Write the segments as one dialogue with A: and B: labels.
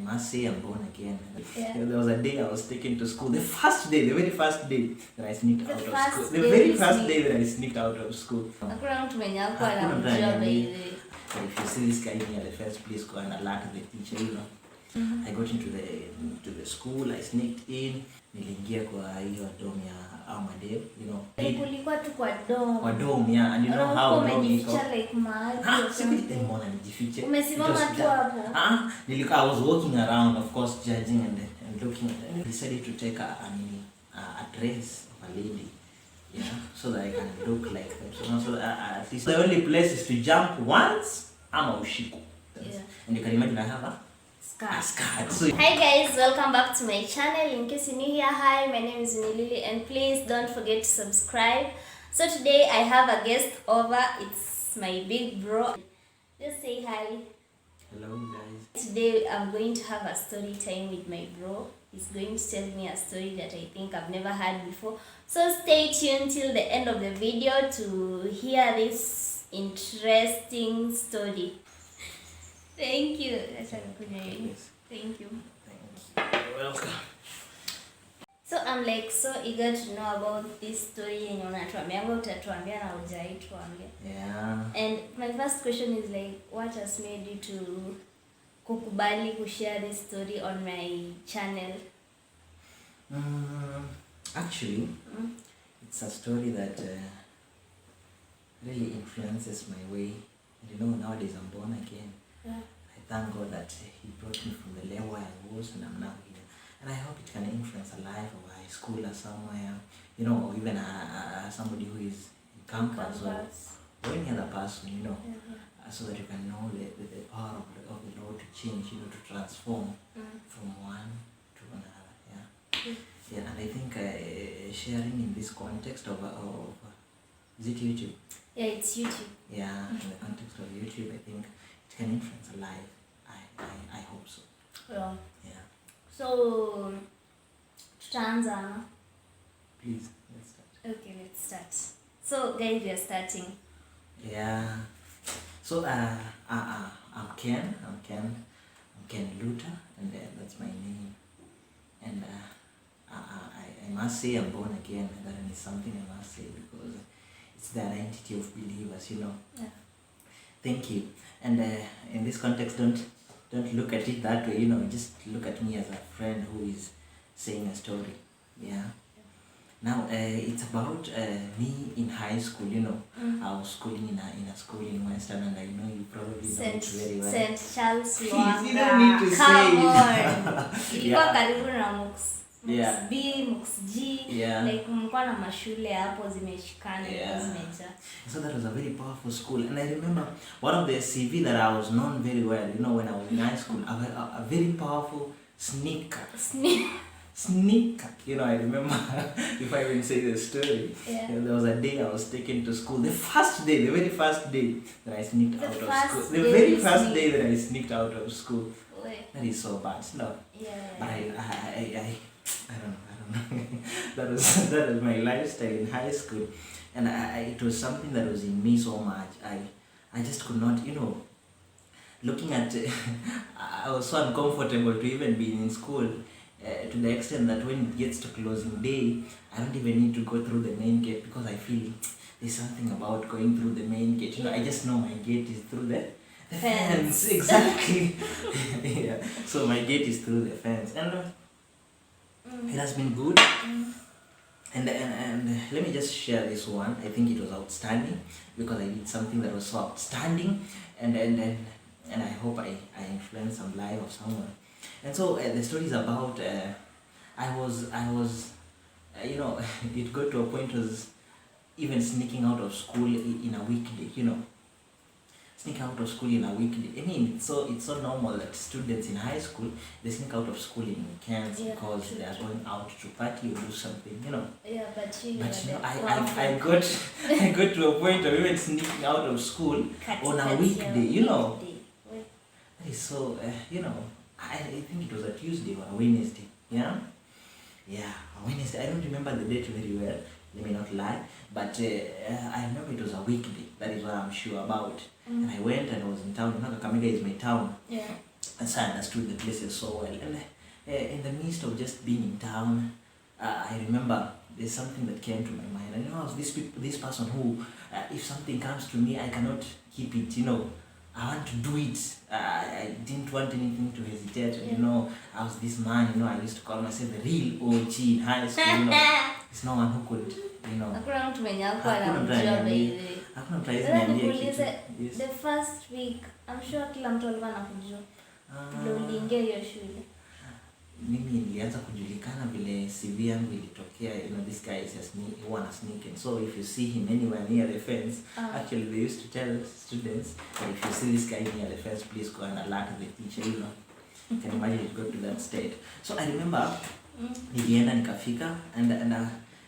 A: must say I'm born again.
B: Yeah.
A: There was a day I was taken to school. The very first day that I sneaked out of school. The
B: day
A: very
B: you
A: first
B: sneak.
A: day that I sneaked out of school.
B: Hakuna mtu mwenye hakuwa
A: Hakuna mtu
B: anamjua
A: ananiambia.
B: by the
A: But if you see this guy near the first place, go and alert the teacher, you know. I got into the school, I sneaked in. Niliingia kwa hiyo dorm ya Amadeo, you know.
B: kulikuwa tu kwa dorm.
A: Kwa dorm, yeah, and you know how dorm iko.
B: Umejificha like mahali or something.
A: Mbona nijifiche?
B: Umesimama tu hapo.
A: I was walking around, of course, judging and looking. I decided to take a dress of a lady, yeah, so that I can look like them. So at least the only place is to jump once, ama ushiko.
B: Yeah.
A: And you can imagine I have a skirt. So,
B: hi guys, welcome back to my channel. In case you're new here, hi, my name is Lily, and please don't forget to subscribe. So today I have a guest over. It's my big bro. Just say hi.
A: hello guys.
B: Today I'm going to have a story time with my bro. He's going to tell me a story that I think I've never heard before. So stay tuned till the end of the video to hear this interesting story. Thank you.
A: Yes.
B: Thank you.
A: Thanks. You're welcome.
B: So I'm like so eager to know about this story yenye unatuambia utatuambia na hujaituambia.
A: Yeah.
B: And my first question is like, what has made you to kukubali kushare this story on my channel?
A: Actually, it's a story that really influences my way. And you know, nowadays I'm born again.
B: Yeah.
A: I thank God that He brought me from the level I was, and I'm now here. And I hope it can influence a life of a high school or somewhere, you know, or even somebody who is in campus or any other person, you know, so that you can know the power of the Lord to change, you know, to transform from one to another. Yeah. Yeah, and I think sharing in this context of is it YouTube?
B: Yeah, it's YouTube.
A: Yeah, in the context of YouTube, I think it can influence a life. I hope so.
B: Yeah.
A: Yeah.
B: So, tutaanza.
A: Please, let's start.
B: Okay, let's start. So, guys, we are starting.
A: Yeah. So I'm Ken Luther, and that's my name. And I must say I'm born again. That is something I must say because it's the identity of believers, you know.
B: Yeah.
A: Thank you. And in this context, don't look at it that way, you know. Just look at me as a friend who is saying a story. Yeah. Now it's about me in high school, you know. I was schooling in a school in Western, and I know you probably know it very well.
B: St. Charles
A: Please,
B: Lwanga.
A: you don't need to
B: Come
A: say
B: on.
A: it.
B: Ilikuwa karibu na Mux
A: Yeah.
B: B, Mux G.
A: Yeah.
B: Like mlikuwa na mashule hapo zimeshikana,
A: Yeah.
B: zimejaa.
A: So that was a very powerful school, and I remember one of the CV that I was known very well, you know, when I was in high school, a very powerful sneaker, you know. I remember, if I even say the story,
B: Yeah.
A: there was a day I was taken to school, the very first day that I sneaked out of school, the
B: day
A: very
B: you
A: first
B: sneak.
A: day that I sneaked out of school.
B: Wait.
A: That is so bad, no.
B: Yeah.
A: But I don't know. that was my lifestyle in high school, and it was something that was in me so much. I just could not, you know, looking at I was so uncomfortable to even be in school, to the extent that when it gets to closing day, I don't even need to go through the main gate because I feel there's something about going through the main gate. You know, I just know my gate is through the fence. Exactly. Yeah. So my gate is through the fence, and it has been good. And let me just share this one. I think it was outstanding because I did something that was so outstanding, and I hope I influenced some life of someone. And so the story is about I was you know, it got to a point was even sneaking out of school in a weekday, you know. Sneak out of school in a weekday. I mean, it's so normal that students in high school, they sneak out of school in weekends,
B: Yeah,
A: because
B: true,
A: they are going out to party or do something, you know.
B: Yeah, but you
A: But you know, I
B: got
A: got to a point of even sneaking out of school on a weekday, you know. That is so, you know, I think it was a Tuesday or a Wednesday, yeah? Yeah, a Wednesday. I don't remember the date very well, let me not lie, but I remember it was a weekday. That is what I'm sure about. And I went and I was in town. You know, Kakamega is my town.
B: Yeah.
A: And so I understood the places so well. And in the midst of just being in town, I remember there's something that came to my mind. And I was this person who, if something comes to me, I cannot keep it. I want to do it. I didn't want anything to hesitate. And I was this man. I used to call myself the real OG in high school. There's no one who could.
B: Hakuna mtu mwenye hapo
A: Hakuna mtu
B: anamjua by
A: ananiambia.
B: the way.
A: Hakuna mtu hawezi
B: Sasa
A: niambia kitu.
B: nikuulize,
A: Yes.
B: the first week, I'm sure kila mtu alikuwa anakujua. Ndio uliingia hiyo shule.
A: Mimi nilianza kujulikana vile CV yangu ilitokea. This guy is he wanna sneak in. So if you see him anywhere near the fence, actually they used to tell students that if you see this guy near the fence, please go and alert the teacher. You can imagine it got to that state. So I remember nilienda nikafika and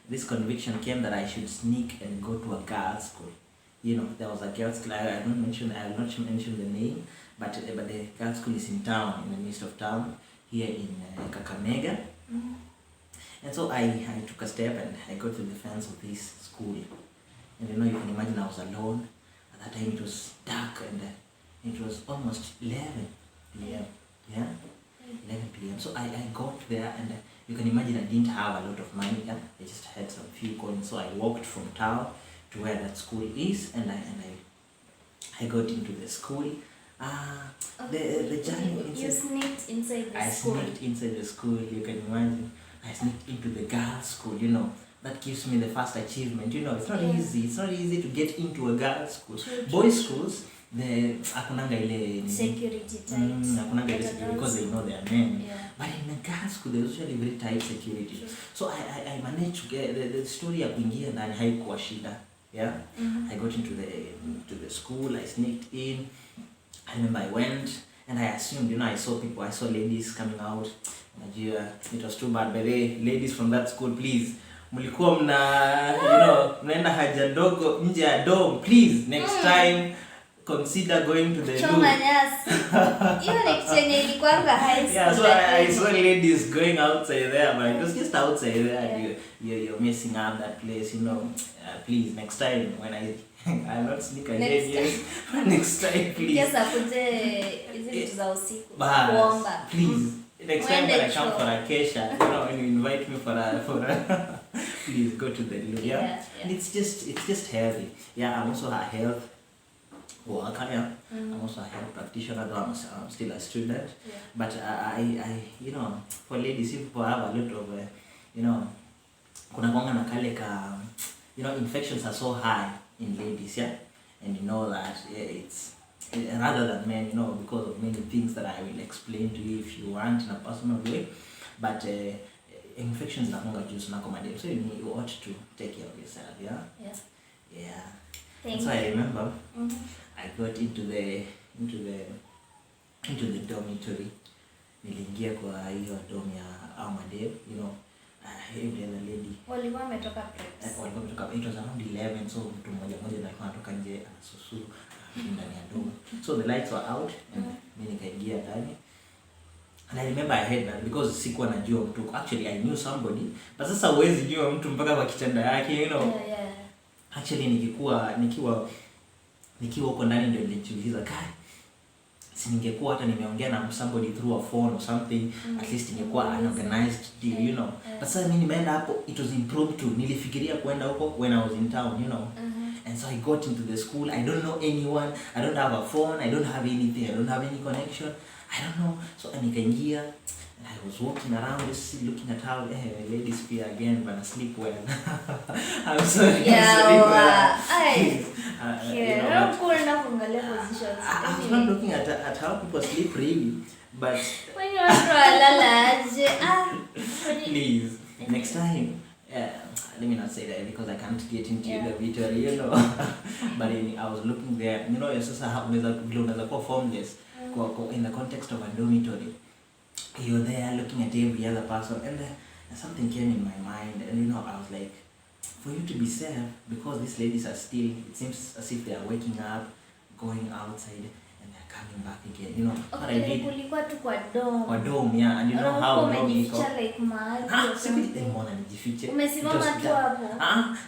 A: this conviction came that I should sneak and go to a girls' school. There was a girls' school. I will not mention the name, but the girls' school is in town, in the midst of town, here in Kakamega. And so I took a step and I got to the fence of this school. And you can imagine I was alone. At that time it was dark and it was almost 11 p.m. Yeah, 11 p.m. So I got there and you can imagine I didn't have a lot of money. Yeah? I just had some few coins. So I walked from town to where that school is, and I got into the school. The journey inside.
B: You sneaked inside the school.
A: I sneaked inside the school. You can imagine. I sneaked into the girls' school. That gives me the first achievement. It's not easy. It's not easy to get into a girls' school. Boys' schools, hakunanga ile
B: security types.
A: Hakunanga ile security because they know they are men.
B: Yeah.
A: But in a girls' school, there's usually very tight security. True. So I managed to get the story ya kuingia ndani haikuwa shida. Yeah. I got into the school. I sneaked in. I remember I went and I assumed, I saw ladies coming out. Nigeria. It was too bad. By the way, ladies from that school, please. Mlikuwa mnaenda haja ndogo nje ya dorm. Please, next time consider going to the
B: Choma nyasi. Hiyo lecture ilikuwanga high school.
A: Yeah, so I saw ladies going outside there, but it was just outside there. Yeah. You're messing up that place, please, next time when I'll not sneak again, yes. Next time, please.
B: Yes, akuje hizi vitu za usiku.
A: Kuomba. Please. Next time when I come for a kesha, when you invite me for a please go to the room. Yeah. And it's just healthy. Yeah, I'm also a health worker. Yeah. I'm also a health practitioner. Though I'm still a student. Yeah. But I for ladies, if people have a lot of kuna kwanga na kale ka infections are so high in ladies. Yeah, and that it's rather than men, because of many things that I will explain to you if you want in a personal way. But infections nakonga juice na madam, so you ought to take care of yourself. Yeah. So I remember I got into the dormitory. Niliingia kwa hiyo dorm ya Amadeo, every other lady.
B: Walikuwa wametoka preps.
A: It was around 11, so mtu mmoja alikuwa anatoka nje anasusu ndani ya dorm. So the lights were out and mimi nikaingia ndani. And I remember I had that because sikuwa najua mtu. Actually I knew somebody, but sasa huwezi jua mtu mpaka kwa kitanda yake,
B: Yeah.
A: Actually nikiwa huko ndani ndio nilijiuliza, si ningekuwa hata nimeongea na somebody through a phone or something, at least ingekuwa an organized deal, But sasa mimi nimeenda hapo, it was impromptu. Nilifikiria kwenda huko when I was in town, And so I got into the school. I don't know anyone. I don't have a phone. I don't have anything. I don't have any connection. I don't know. So I nikaingia and I was walking around just looking at how ladies pee again but I sleep well. I'm sorry.
B: Yeah.
A: I was not looking at how people sleep really, but
B: when you are
A: please, next time, let me not say that because I can't get into the video, but I was looking there, you're sasa unaweza kuwa formless in the context of a dormitory. You're there looking at every other person, and something came in my mind, and I was like, for you to be safe, because these ladies are still, it seems as if they are waking up, going outside, and they're coming back again. What I did.
B: Kulikuwa tu kwa dorm.
A: Kwa dorm, yeah, and how dorm iko.
B: Like mahali.
A: Mbona nijifiche.
B: Umesimama tu hapo.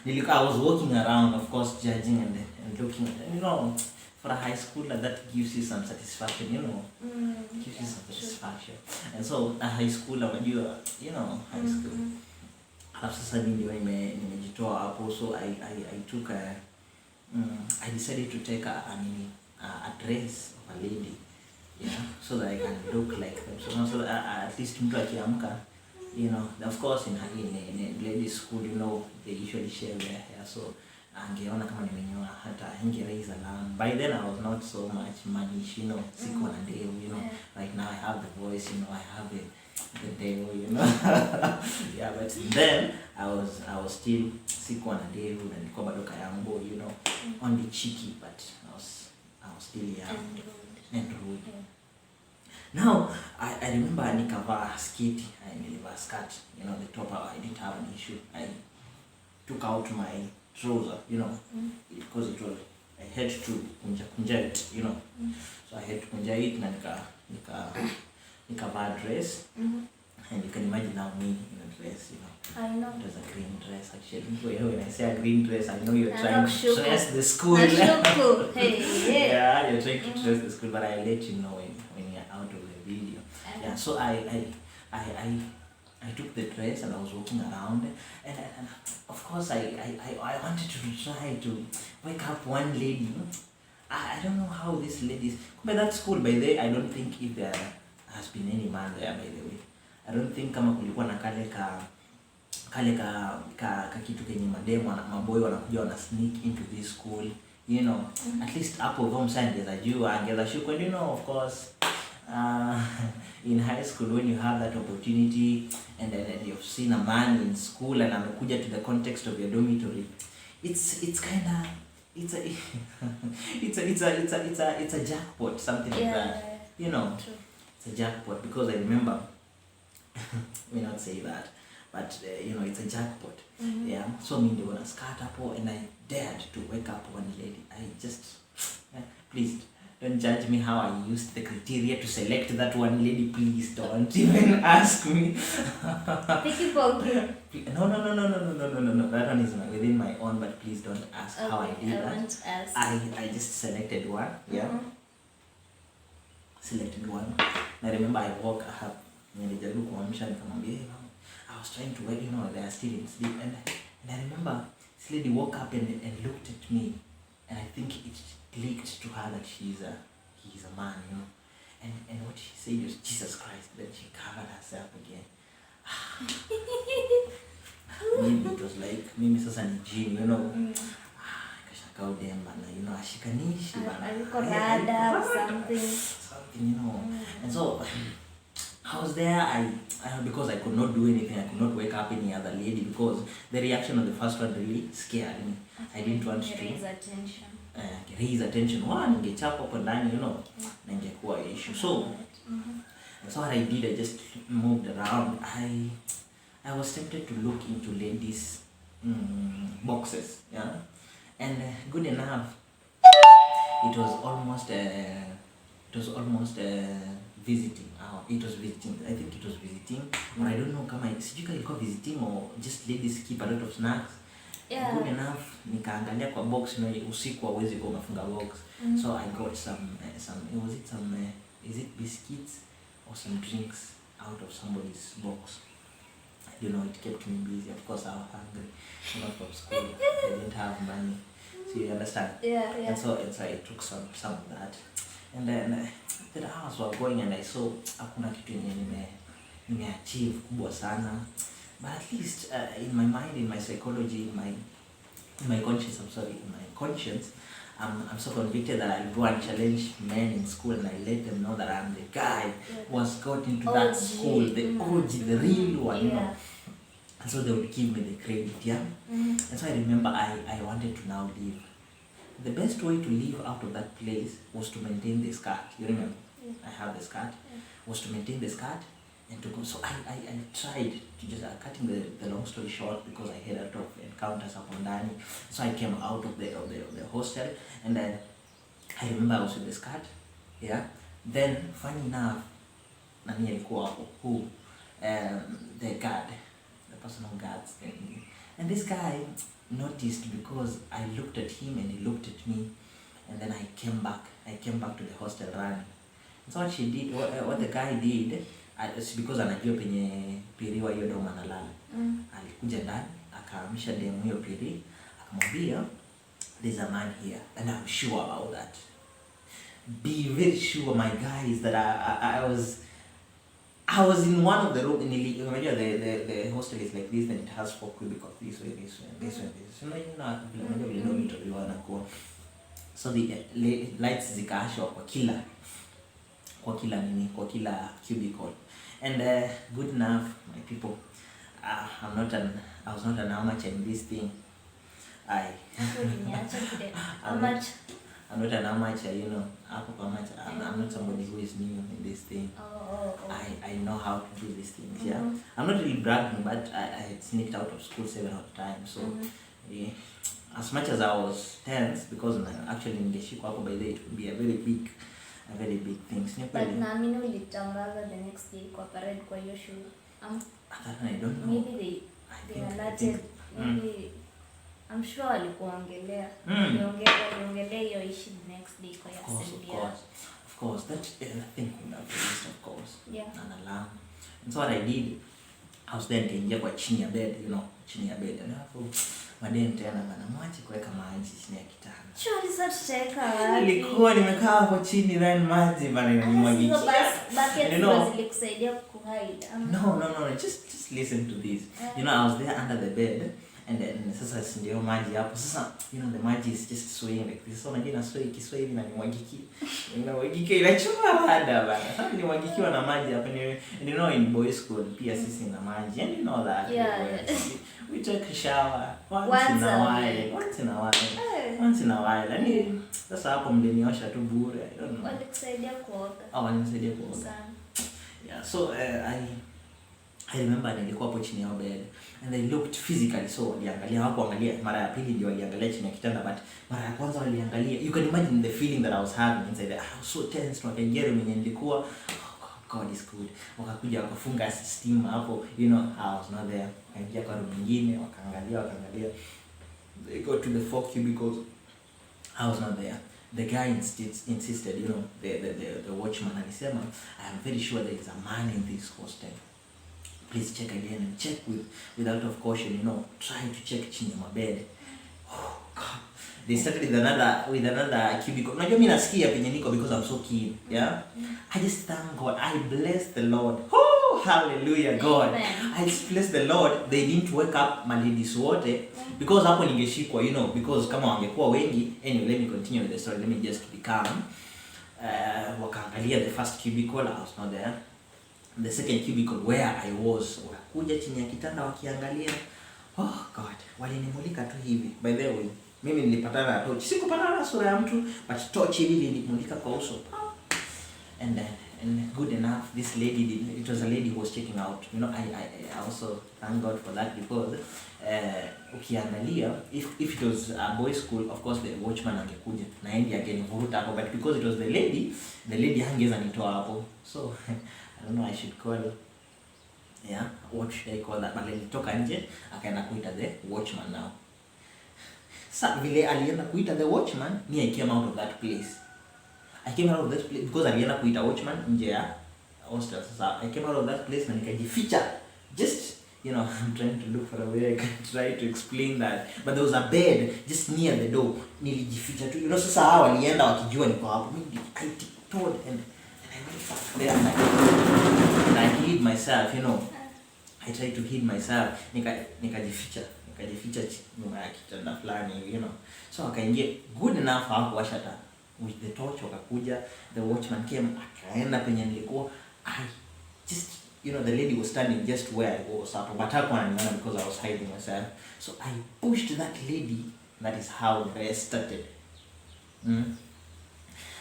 A: I was walking around, of course, judging and looking at, for a high schooler, that gives you some satisfaction, you know. Gives you some
B: True.
A: satisfaction. And so a high schooler, unajua, you know, high school. Alafu sasa mimi ndio nimejitoa hapo, so I took I decided to take a dress of a lady, yeah, so that I can look like them. So that at least mtu akiamka, you know, of course in ladies school, you know, they usually shave their hair, so angeona kama nimenyoa hata raise alarm. By then I was not so much manish, you know, sikuwa na ndevu, you know. Right now I have the voice, you know, I have the devo, you know. Yeah, but then I was still sikuwa na ndevu na nilikuwa bado kayambo, you know, only cheeky, but I was still young and rude. Yeah. Now I remember nikavaa sketi, nilivaa skirt, you know, the top I didn't have an issue. I took out my trouser, you know, because it was, I had to kunja it, you know. So I had to kunja it na nikavaa dress. And you can imagine now me in a dress, you know.
B: I know.
A: It was a green dress actually. When I say a green dress, I know you're trying to dress the school.
B: Hey,
A: yeah. Yeah, you're trying to dress the school, but I'll let you know when you're out of the video. Yeah, so I took the dress and I was walking around, and of course I wanted to try to wake up one lady. I don't know how this lady is. By that school, by the way, I don't think if there has been any man there, by the way. I don't think kama kulikuwa na kale ka kitu kenye mademo na maboy wanakuja wana sneak into this school, you know. At least hapo home side angeza shuko, you know, of course. In high school, when you have that opportunity and then you've seen a man in school and amekuja to the context of your dormitory, it's a jackpot, something like that, you know. True. It's a jackpot because I remember may not say that, but you know, it's a jackpot. Yeah, so me they wanna skirt up, and I dared to wake up one lady. I just please don't judge me how I used the criteria to select that one lady. Please don't even ask me. No. That one is within my own, but please don't ask how I did that. I just selected one. Yeah. Selected one. I remember I woke up. I was trying to wake, you know, they are still in sleep, and I remember this lady woke up and looked at me, and I think it clicked to her that he's a man, you know, and what she said was Jesus Christ. Then she covered herself again. Maybe it was like mimi sasa ni gym, you know. Kashaka udem bana, you know, ashikanishi bana.
B: Or something,
A: you know. And so I was there, because I could not do anything, I could not wake up any other lady because the reaction of the first one really scared me. I didn't want to raise attention. Ningechapa hapo ndani, you know, na ingekuwa issue. So what I did, I just moved around. I was tempted to look into ladies' boxes, yeah, and good enough, it was almost visiting. It was visiting. I think it was visiting. Or I don't know kama sijui ilikuwa visiting or just ladies keep a lot of snacks. Yeah. Good enough, nikaangalia kwa box, na usiku hauwezi kuwa umefunga box. So I got some is it biscuits or some drinks out of somebody's box. You know, it kept me busy. Of course I was hungry. Not from school. I didn't have money. So you understand? Yeah. And so I took some of that. And then the hours were going, and I saw hakuna kitu yenye nimeachieve kubwa sana, but at least in my mind, in my psychology, in my conscience, I'm so convicted that I'll go and challenge men in school, and I let them know that I'm the guy who has got into that school, the OG, the real one, you know. And so they would give me the credit, yeah. And so I remember I wanted to now leave. The best way to leave out of that place was to maintain the skirt. You remember? Yeah. I have the skirt. Yeah. Was to maintain the skirt and to go. So I tried to just, cutting the long story short, because I had a lot of encounters upon Dani. So I came out of the hostel, and then I remember I was with the skirt. Yeah. Then funny enough, nani alikuwa hapo? Who? The guard, the personal guards. And this guy noticed, because I looked at him and he looked at me, and then I came back to the hostel running. So what she did, what the guy did, because anajua penye Piri wa hiyo doma analala. Alikuja ndani, akaamsha demu hiyo Piri, akamwambia there's a man here and I'm sure about that. Be very sure, my guys, that I was in one of the room. Imagine the hostel is like this, and it has 4 cubicles, this way, this way, this way, this way. You know, so the lights zikaashwa kwa kila cubicle. And good enough, my people. I was not an amateur in this thing. I'm not an amateur, you know. I'm not somebody who is new in this thing. I know how to do these things. Yeah, I'm not really bragging, but I had sneaked out of school several times. So yeah, as much as I was tense, because actually in the ship, by the way, it would be a very big thing.
B: But naamini ulitangaza the next day kwa parade kwa hiyo shule.
A: I don't know.
B: Maybe they alerted. Maybe I'm sure walikuongelea. Waliongelea hiyo issue the next day kwa assembly.
A: Of course, that I think we have released, of course.
B: Yeah.
A: An alarm. And so what I did, I was then nikaingia kwa chini ya bed, you know, chini ya bed. And hapo madem tena bana mwache kuweka maji chini ya kitanda.
B: Surely such take
A: Nilikuwa nimekaa hapo chini then maji bana inanimwagikia.
B: Bucket was zilikusaidia kuhide.
A: No, just listen to this. You know, I was there under the bed. And then sasa ndio maji hapo. Sasa you know the maji is just swaying like this. So unajua na sway kiswahili na nimwagikia. Nimwagikia inachoma hada bana. Sasa nimwagikiwa na maji hapa ni you know in boys school pia sisi na maji. And you know that.
B: Yeah.
A: We take a shower once in a while. And sasa hapo mliniosha tu bure. I don't know.
B: Walikusaidia kuoga.
A: Walinisaidia kuoga. Yeah, so I remember nilikuwa hapo chini ya bed and they looked physically, so waliangalia hapo, angalia mara ya pili ndio waliangalia chini ya kitanda, but mara ya kwanza waliangalia, you can imagine the feeling that I was having inside. I was so tense, na kengere mwenye nilikuwa, oh God is good. Wakakuja wakafunga steam hapo, you know, I was not there. Kaingia kwa room nyingine, wakaangalia, they got to the 4 cubicles, I was not there. The guy insisted, you know, the watchman alisema, I am very sure there is a man in this hostel. Please check again and check with out of caution, you know, try to check chini ya bed. Oh God. They started with another cubicle. Unajua mimi nasikia penye niko because I'm so keen, yeah? I just thank God. I bless the Lord. Oh, hallelujah, God. Amen. I just bless the Lord. They didn't wake up my ladies wote because hapo ningeshikwa, you know, because kama wangekuwa wengi. Anyway, let me continue with the story. Let me just be calm. Wakaangalia the first cubicle, I was not there. The second cubicle where I was, wakakuja chini ya kitanda wakiangalia. Oh God, walinimulika tu hivi. By the way, mimi nilipatana na torch. Sikupatana na sura ya mtu, but torch hili lilimulika kwa uso. And good enough, this lady it was a lady who was checking out. You know, I also thank God for that because ukiangalia if it was a boys school, of course the watchman angekuja na yeye angenivuruta hapo, but because it was the lady hangeza nitoa hapo. So I don't know, I should call, yeah, what should I call that? But nilitoka nje, akaenda kuita the watchman now. Sasa vile alienda kuita the watchman, me I came out of that place. I came out of that place because alienda kuita watchman nje ya hostel. Sasa I came out of that place na nikajificha. Just, you know, I'm trying to look for a way I can try to explain that. But there was a bed just near the door. Nilijificha tu. You know, sasa hao walienda wakijua niko hapo. Mimi I tiptoed and there and I hid myself, you know. I tried to hid myself. Nikajificha nyuma ya kitanda fulani, you know. So akaingia, good enough hawakuwasha taa. With the torch wakakuja, the watchman came, akaenda penye nilikuwa. I just, you know, the lady was standing just where I was up, but hakuwa ananiona because I was hiding myself. So I pushed that lady. That is how the rest started. And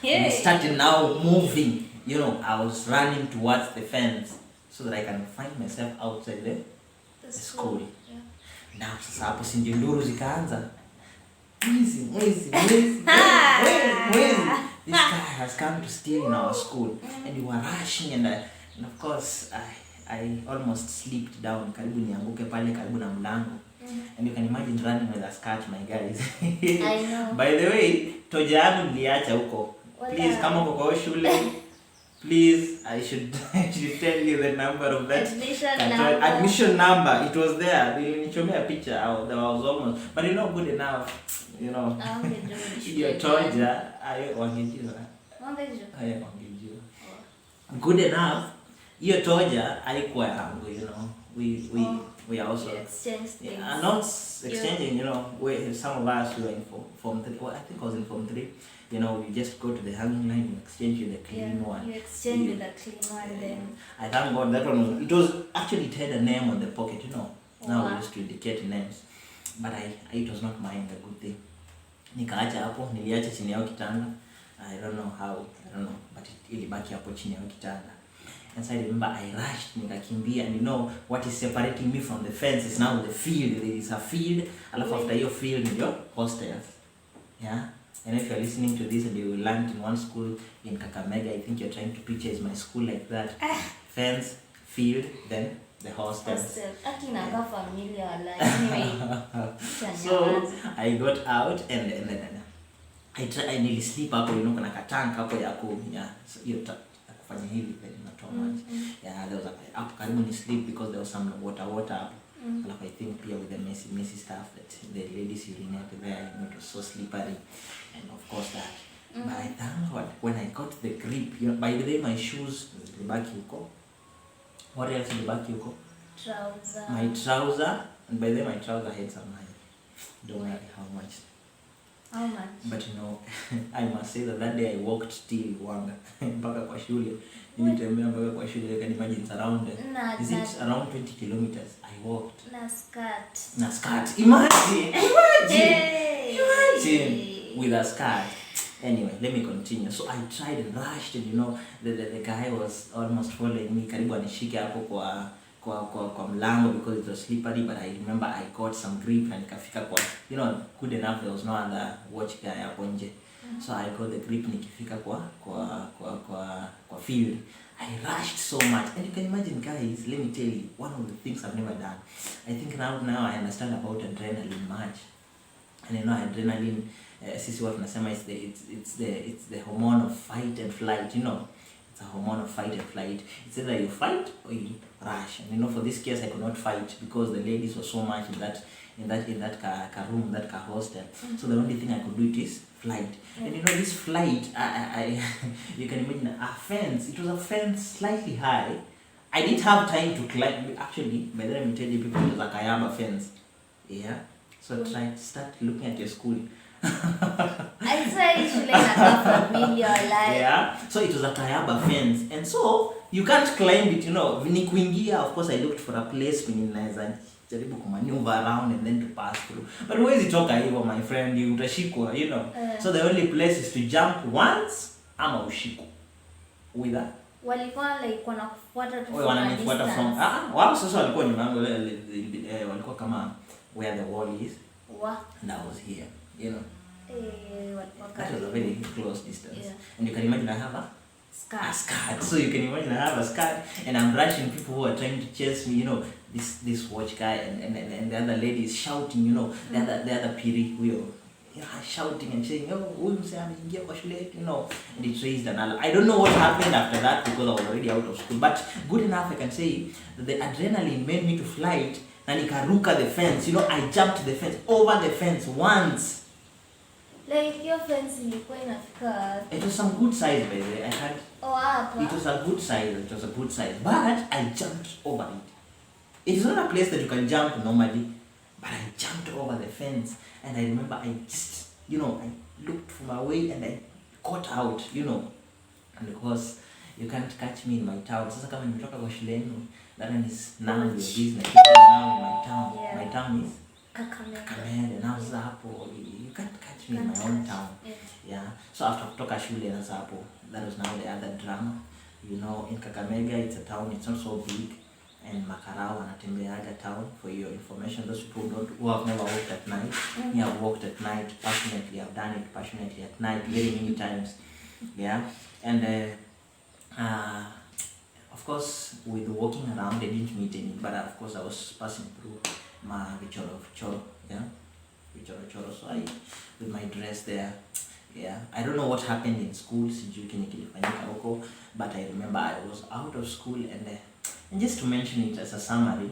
A: it started now moving. You know, I was running towards the fence so that I can find myself outside the school.
B: Yeah.
A: Now sasa hapo sinje nduru zikaanza. Mwezi. This guy has come to steal in our school. And we were rushing and of course I almost slipped down. Karibu nianguke pale karibu na mlango. And you can imagine running with a skirt, my guys.
B: I know.
A: By the way, toja yangu niliacha huko. Please, kama uko kwa shule, please, I should tell you the number of that admission number. It was there. Nilichomea picture out. There was almost, but you know, good enough. You know. Hiyo toja ayo wangejua. Wangejua. Good enough. Hiyo toja haikuwa yangu, you know. We are also not exchanging, you know. Some of us were in form 3. Well, I think I was in form 3. You know, you just go to the hanging line, you exchange with the clean one.
B: You exchange with the clean one then.
A: I thank God that one it was actually, it had a name on the pocket, you know. Now we used to indicate names. But it was not mine, the good thing. Nikaacha hapo, niliacha chini yao kitanda. I don't know how, but ilibaki hapo chini yao kitanda. And so I remember I rushed, nikakimbia, and you know what is separating me from the fence is now the field. There is a field, alafu after your field is your hostels. Yeah? And if you're listening to this and you learned in one school in Kakamega, I think you're trying to picture is my school like that. Fence, field, then the hostels. So I got out and I nearly sleep hapo, you know, kuna katank hapo ya so hiyo kufanya hivi then natoa maji. Yeah, there was up karibu ni sleep because there was some water up. Like I think pia with the messy stuff that the ladies urinated there, you know, it was so slippery, and of course that. But I thank God when I got the grip. You know, by the way, my shoes libaki huko. What else libaki huko?
B: Trouser.
A: My trouser, and by the way, my trouser had some money. Don't worry how much.
B: How much?
A: But you know, I must say that day I walked till Wanga mpaka kwa shule. Nilitembea mpaka kwa shule. You can imagine it's around is it around 20 kilometers? I walked. Na skirt. Imagine with a skirt. Anyway, let me continue. So I tried and rushed, and you know, the guy was almost following me. Karibu anishike hapo kwa mlango because it was slippery, but I remember I got some grip and nikafika kwa, you know, good enough there was no other watch guy hapo nje. So I got the grip nikifika kwa field. I rushed so much, and you can imagine, guys, let me tell you, one of the things I've never done. I think now I understand about adrenaline much. And you know, adrenaline, sisi watu nasema it's the hormone of fight and flight, you know. It's a hormone of fight and flight. It's either you fight or you rush. And you know, for this case, I could not fight because the ladies were so much in that room, that car hostel. So the only thing I could do it is flight. And you know, this flight, I you can imagine a fence. It was a fence slightly high. I didn't have time to climb. Actually, by the way, let me tell you, people, it was a Kayaba fence. Yeah. So start looking at your school.
B: I swear you should like familiar life.
A: Yeah. So it was a Kayaba fence, and so you can't climb it. You know, kuingia. Of course, I looked for a place when ninaweza jaribu kumaneuver around and then to pass through. But huwezi toka hivyo, my friend, you utashikwa, you know. So the only place is to jump once ama ushikwe. With that.
B: Walikuwa like wanakufuata tu.
A: Wananifuata from wao sasa walikuwa nyuma yangu, walikuwa kama where the wall is. And I was here, you know. That was a very close distance. Yeah. And you can imagine I have a skirt. So you can imagine I have a skirt and I'm rushing people who are trying to chase me, you know, this watch guy and the other lady is shouting, you know, the other piri wheel. You know, shouting and saying, oh, you know, and it raised an alarm. I don't know what happened after that because I was already out of school. But good enough, I can say that the adrenaline made me to flight. And nikaruka the fence, you know, I jumped the fence, over the fence once.
B: Like your fence ilikuwa inafika.
A: It was some good size, by the way. I had. It was a good size. But I jumped over it. It is not a place that you can jump normally, but I jumped over the fence, and I remember I just, you know, I looked for my way and I got out, you know, and because you can't catch me in my town. Sasa kama nimetoka kwa shule yenu, that is now your business. Now in my town. Yeah. My town is Kakamega. Now hapo, you can't catch me in my own town. Yeah. So after kutoka shule na hapo, that was now the other drama. You know, in Kakamega, it's a town, it's not so big. And Makarao anatembeaga town, for your information. Those people who have never walked at night. Me, I've walked at night passionately. I've done it passionately at night very many times. Yeah. And of course, with walking around, I didn't meet any, but of course I was passing through vichoro vichoro, yeah, vichoro choro. So I with my dress there. Yeah, I don't know what happened in school, sijui kenye kilifanyika huko, but I remember I was out of school and just to mention it as a summary,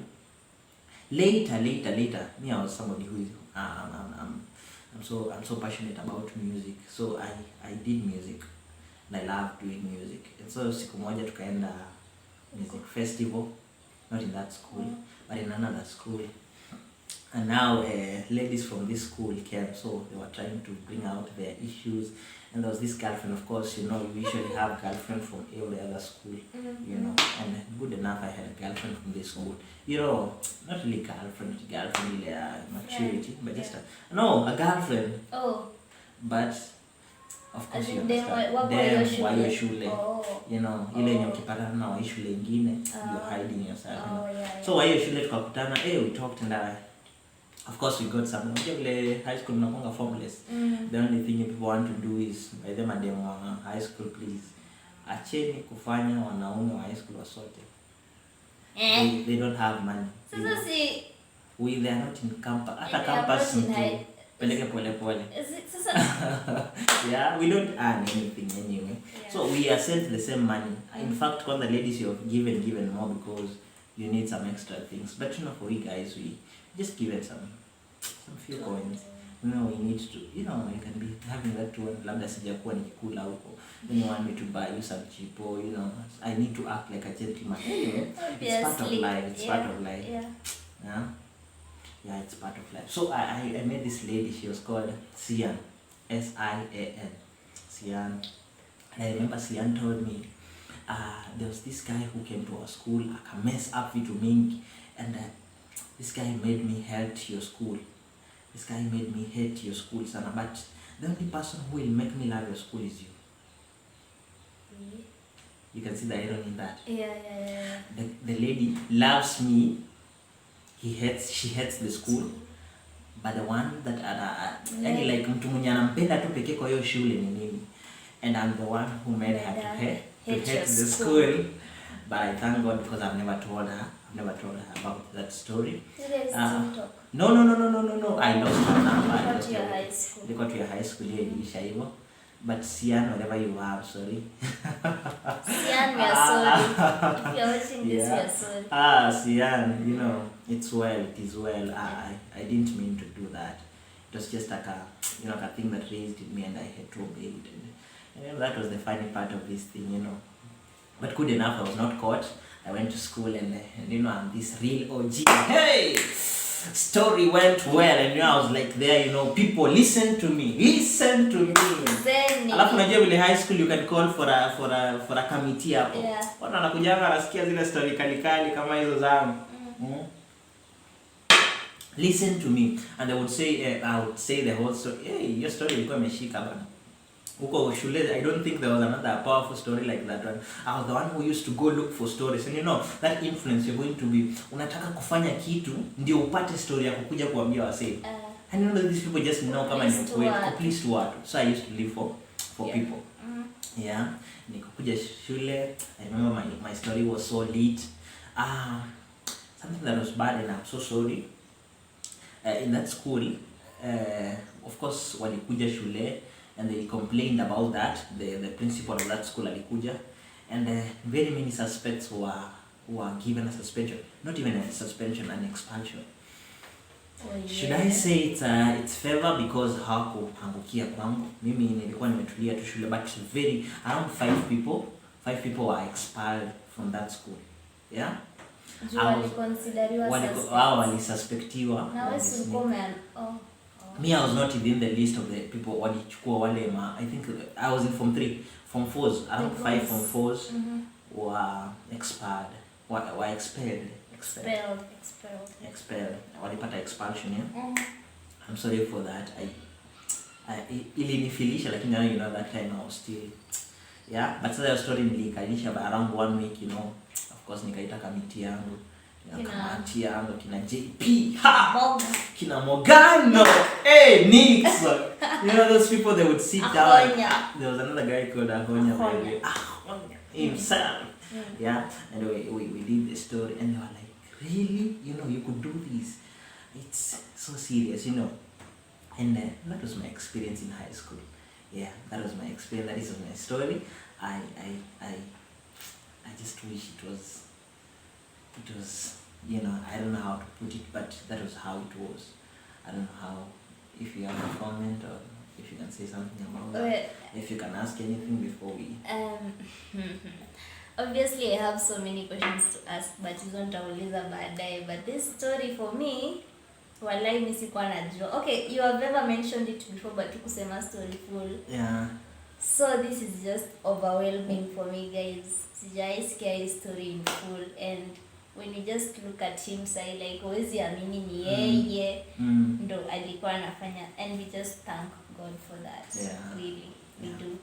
A: later, me, I was somebody who is I'm so passionate about music. So I did music and I love doing music. And so siku moja tukaenda music festival, not in that school, but in another school. And now ladies from this school came, so they were trying to bring out their issues. And there was this girlfriend, of course, you usually have girlfriend from every other school, and good enough I had a girlfriend from this school. Not really girlfriend, really maturity, but just a girlfriend.
B: Oh.
A: But of course you
B: understand.
A: Wa hiyo shule. Ile yenye ukipatana na wa shule ingine, you're hiding yourself. So wa hiyo shule tukakutana, we talked and of course we got some. High school nakonga formless. The only thing people want to do is by them and them high school, please. Acheni kufanya wanaume wa high school wasote. They don't have money.
B: Sasa si
A: they are not in campus. Hata campus mtu peleke pole pole. Yeah, we don't earn anything anyway. Yeah. So we are sent the same money. In fact, when the ladies you have given more because you need some extra things. But for we guys, we just give it some few coins. We need to, you can be having that one, labda sijakuwa nikikula huko. Then you want me to buy you some cheapo, I need to act like a gentleman. Anyway, it's part of life. It's part of life. Yeah, it's part of life. So I met this lady. She was called Sian, Sian, Sian. And I remember Sian told me, there was this guy who came to our school, aka mess up vitu mingi, and this guy made me hate your school. This guy made me hate your school, sana. But the only person who will make me love your school is you. You can see the irony in that.
B: Yeah.
A: The lady loves me. She hates the school. But the one that like mtu mwenye anampenda tu pekee kwa hiyo shule ni mimi. And I'm the one who made her to hate the school. But I thank God because I've never told her about that story. No. I lost her number. Liko to your high school hiyo iliisha hivyo. But Sian, whatever you have, sorry.
B: Sian, we are sorry. If you're watching this, we are sorry.
A: Sian, it's well, it is well. I didn't mean to do that. It was just like a thing that raised in me and I had to obey it. And that was the funny part of this thing, But good enough, I was not caught. I went to school and I'm this real OG. Hey! Story went well and I was like there, people listen to me. Alafu unajua vile high school you can call for a committee hapo. Watu wanakujanga nasikia zile story kali kama hizo zangu. Listen to me and I would say the whole story. Hey, your story ilikuwa imeshika bana. Huko shule, I don't think there was another powerful story like that one. I was the one who used to go look for stories. And that influence you're going to be, unataka kufanya kitu, ndio upate story ya kukuja kuambia wasee. And these people just know kama ni kweli, please to what. So I used to live for people. Yeah. Nikakuja shule, I remember my story was so lit. Something that was bad and I'm so sorry. In that school, of course, walikuja shule, and they complained about that. The principal of that school alikuja, and very many suspects were given a suspension. Not even a suspension, an expulsion. Should I say it's favor because hakuangukia kwangu. Mimi nilikuwa nimetulia tu shule, but around 5 people were expelled from that school. Yeah? Walisuspectiwa. Me, I was not within the list of the people walichukua wale I think I was in Form 3, Form 4s, around 5 Form 4s were expelled. Were expelled. Walipata expulsion, yeah? I'm sorry for that. Ilinifilisha, lakini that time I was still, yeah. But the story nilikalisha by around 1 week, of course nikaita kamiti yangu. Kamati yangu kina JP, kina Mogano, Nix. Those people, they would sit down. There was another guy called Ahonya himself. Yeah, and we did the story and they were like, really? You could do this. it's so serious, and that was my experience in high school. Yeah, that was my experience. That is my story. I just wish it was I don't know how to put it, but that was how it was. I don't know how, if you have a comment, or if you can say something about that, if you can ask anything before we
B: Obviously I have so many questions to ask, but hizo nitauliza baadaye. But this story for me, walai mimi sikuwa najua. Okay, you have ever mentioned it before, but tukusema story full.
A: Yeah.
B: So this is just overwhelming for me, guys. Sijaisikia hii story in full, and when you just look at him say like huwezi amini ni yeye ndo alikuwa anafanya, and we just thank God for that.
A: Yeah.
B: Really, we do.